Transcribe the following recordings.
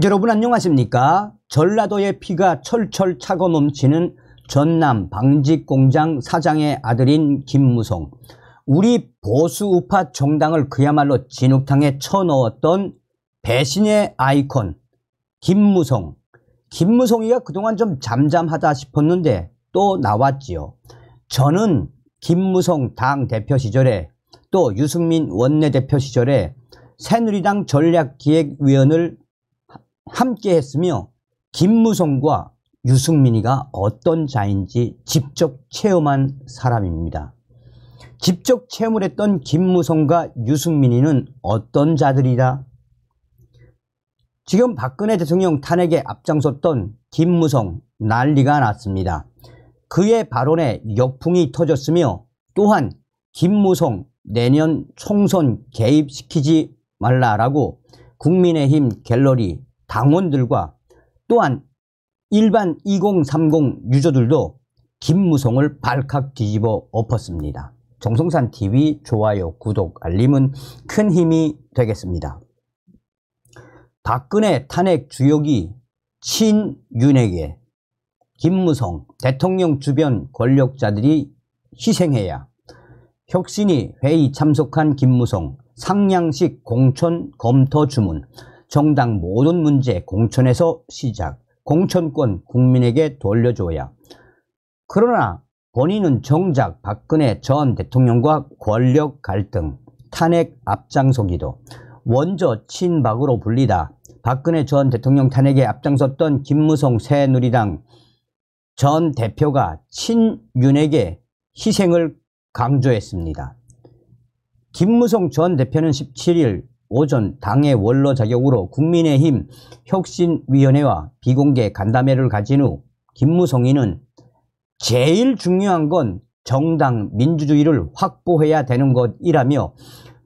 여러분 안녕하십니까? 전라도의 피가 철철 차고 넘치는 전남 방직공장 사장의 아들인 김무성. 우리 보수우파 정당을 그야말로 진흙탕에 쳐넣었던 배신의 아이콘 김무성. 김무성이가 그동안 좀 잠잠하다 싶었는데 또 나왔지요. 저는 김무성 당대표 시절에 또 유승민 원내대표 시절에 새누리당 전략기획위원을 함께 했으며 김무성과 유승민이가 어떤 자인지 직접 체험한 사람입니다. 직접 체험을 했던 김무성과 유승민이는 어떤 자들이다? 지금 박근혜 대통령 탄핵에 앞장섰던 김무성 난리가 났습니다. 그의 발언에 역풍이 터졌으며 또한 김무성 내년 총선 개입시키지 말라라고 국민의힘 갤러리 당원들과 또한 일반 2030 유저들도 김무성을 발칵 뒤집어 엎었습니다. 정성산TV 좋아요, 구독, 알림은 큰 힘이 되겠습니다. 박근혜 탄핵 주역이 친윤에게 김무성 대통령 주변 권력자들이 희생해야 혁신이 회의 참석한 김무성 상냥식 공천 검토 주문 정당 모든 문제 공천에서 시작 공천권 국민에게 돌려줘야. 그러나 본인은 정작 박근혜 전 대통령과 권력 갈등 탄핵 앞장서기도 원조 친박으로 불리다 박근혜 전 대통령 탄핵에 앞장섰던 김무성 새누리당 전 대표가 친윤에게 희생을 강조했습니다. 김무성 전 대표는 17일 오전 당의 원로 자격으로 국민의힘 혁신위원회와 비공개 간담회를 가진 후 김무성이는 제일 중요한 건 정당 민주주의를 확보해야 되는 것이라며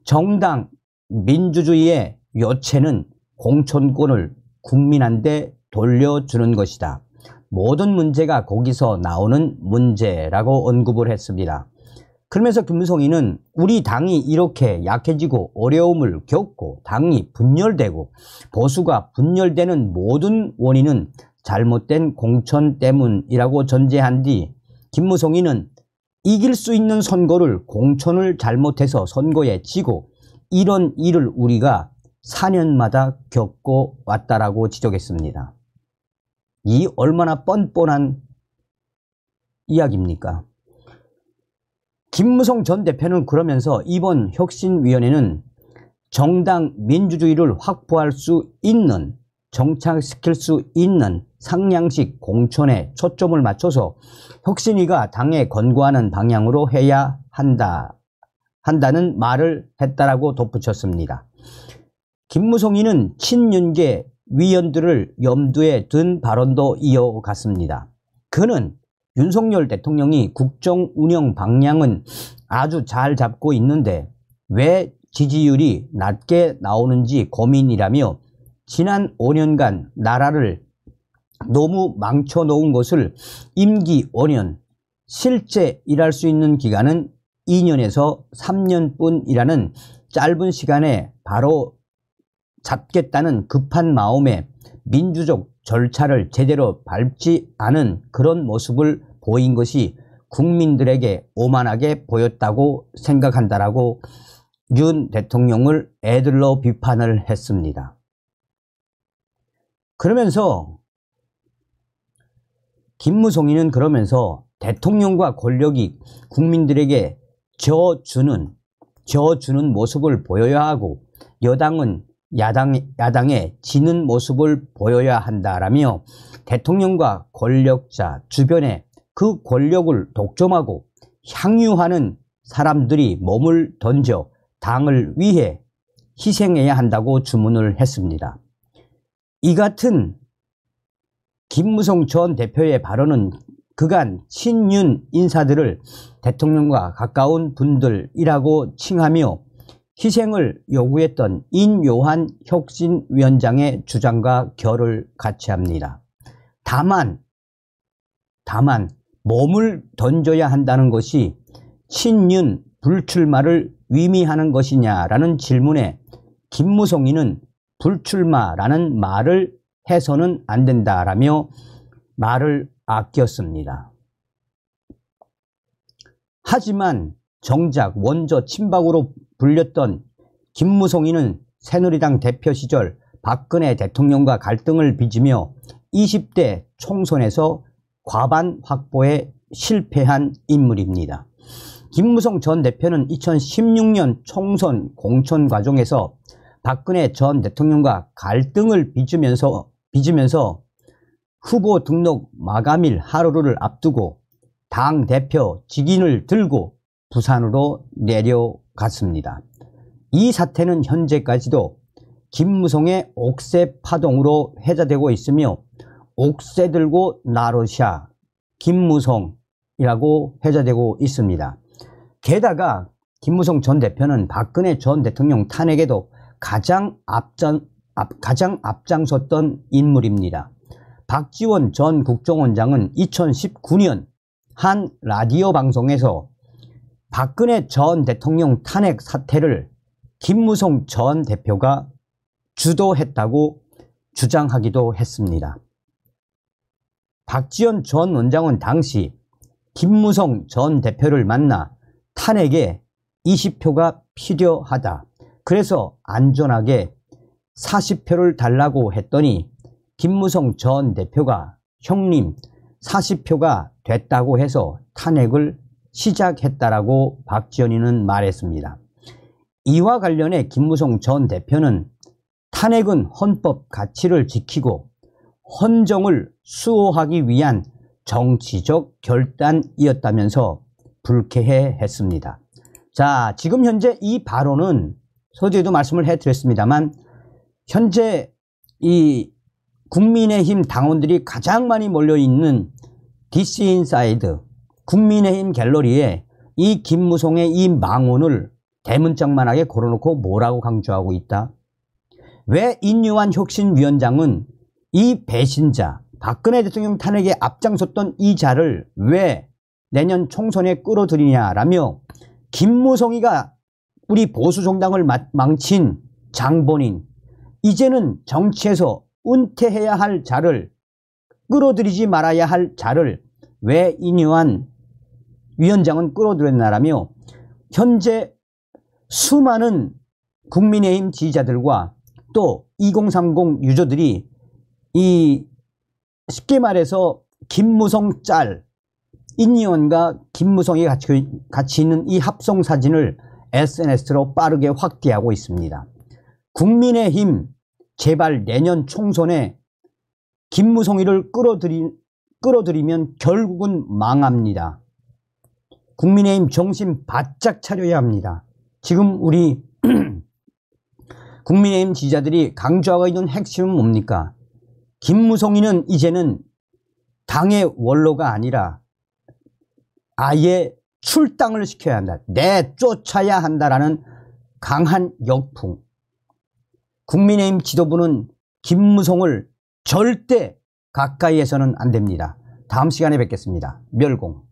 정당 민주주의의 요체는 공천권을 국민한테 돌려주는 것이다. 모든 문제가 거기서 나오는 문제라고 언급을 했습니다. 그러면서 김무성이는 우리 당이 이렇게 약해지고 어려움을 겪고 당이 분열되고 보수가 분열되는 모든 원인은 잘못된 공천 때문이라고 전제한 뒤 김무성이는 이길 수 있는 선거를 공천을 잘못해서 선거에 지고 이런 일을 우리가 4년마다 겪고 왔다라고 지적했습니다. 이 얼마나 뻔뻔한 이야기입니까? 김무성 전 대표는 그러면서 이번 혁신위원회는 정당 민주주의를 확보할 수 있는 정착시킬 수 있는 상향식 공천에 초점을 맞춰서 혁신위가 당에 권고하는 방향으로 해야 한다는 말을 했다라고 덧붙였습니다. 김무성이는 친윤계 위원들을 염두에 둔 발언도 이어갔습니다. 그는 윤석열 대통령이 국정 운영 방향은 아주 잘 잡고 있는데 왜 지지율이 낮게 나오는지 고민이라며 지난 5년간 나라를 너무 망쳐놓은 것을 임기 5년, 실제 일할 수 있는 기간은 2년에서 3년뿐이라는 짧은 시간에 바로 잡겠다는 급한 마음에 민주적 절차를 제대로 밟지 않은 그런 모습을 보인 것이 국민들에게 오만하게 보였다고 생각한다라고 윤 대통령을 애들로 비판을 했습니다. 그러면서 김무성이는 그러면서 대통령과 권력이 국민들에게 져주는 모습을 보여야 하고 여당은 야당에 지는 모습을 보여야 한다라며 대통령과 권력자 주변에 그 권력을 독점하고 향유하는 사람들이 몸을 던져 당을 위해 희생해야 한다고 주문을 했습니다. 이 같은 김무성 전 대표의 발언은 그간 친윤 인사들을 대통령과 가까운 분들이라고 칭하며 희생을 요구했던 인요한 혁신위원장의 주장과 결을 같이 합니다. 다만 몸을 던져야 한다는 것이 친윤 불출마를 위미하는 것이냐라는 질문에 김무성이는 불출마라는 말을 해서는 안 된다라며 말을 아꼈습니다. 하지만 정작 원조 친박으로 불렸던 김무성이는 새누리당 대표 시절 박근혜 대통령과 갈등을 빚으며 20대 총선에서 과반 확보에 실패한 인물입니다. 김무성 전 대표는 2016년 총선 공천 과정에서 박근혜 전 대통령과 갈등을 빚으면서 후보 등록 마감일 하루를 앞두고 당대표 직인을 들고 부산으로 내려갔습니다. 이 사태는 현재까지도 김무성의 옥새 파동으로 회자되고 있으며 옥새 들고 나르샤 김무성이라고 회자되고 있습니다. 게다가 김무성 전 대표는 박근혜 전 대통령 탄핵에도 가장 앞장섰던 인물입니다. 박지원 전 국정원장은 2019년 한 라디오 방송에서 박근혜 전 대통령 탄핵 사태를 김무성 전 대표가 주도했다고 주장하기도 했습니다. 박지원 전 원장은 당시 김무성 전 대표를 만나 탄핵에 20표가 필요하다. 그래서 안전하게 40표를 달라고 했더니 김무성 전 대표가 형님 40표가 됐다고 해서 탄핵을 시작했다라고 박지원이는 말했습니다. 이와 관련해 김무성 전 대표는 탄핵은 헌법 가치를 지키고 헌정을 수호하기 위한 정치적 결단이었다면서 불쾌해했습니다. 자, 지금 현재 이 발언은 서두에도 말씀을 해드렸습니다만 현재 이 국민의힘 당원들이 가장 많이 몰려있는 DC 인사이드 국민의힘 갤러리에 이 김무성의 이 망언을 대문짝만하게 걸어놓고 뭐라고 강조하고 있다? 왜 인유한 혁신위원장은 이 배신자 박근혜 대통령 탄핵에 앞장섰던 이 자를 왜 내년 총선에 끌어들이냐라며 김무성이가 우리 보수정당을 망친 장본인, 이제는 정치에서 은퇴해야 할 자를, 끌어들이지 말아야 할 자를 왜 인유한 위원장은 끌어들였나라며 현재 수많은 국민의힘 지지자들과 또 2030 유저들이 이 쉽게 말해서 김무성 짤, 인의원과 김무성이 같이 있는 이 합성 사진을 SNS로 빠르게 확대하고 있습니다. 국민의힘 제발 내년 총선에 김무성이를 끌어들이면 결국은 망합니다. 국민의힘 정신 바짝 차려야 합니다. 지금 우리 국민의힘 지지자들이 강조하고 있는 핵심은 뭡니까? 김무성이는 이제는 당의 원로가 아니라 아예 출당을 시켜야 한다. 내쫓아야 한다라는 강한 역풍. 국민의힘 지도부는 김무성을 절대 가까이에서는 안 됩니다. 다음 시간에 뵙겠습니다. 멸공.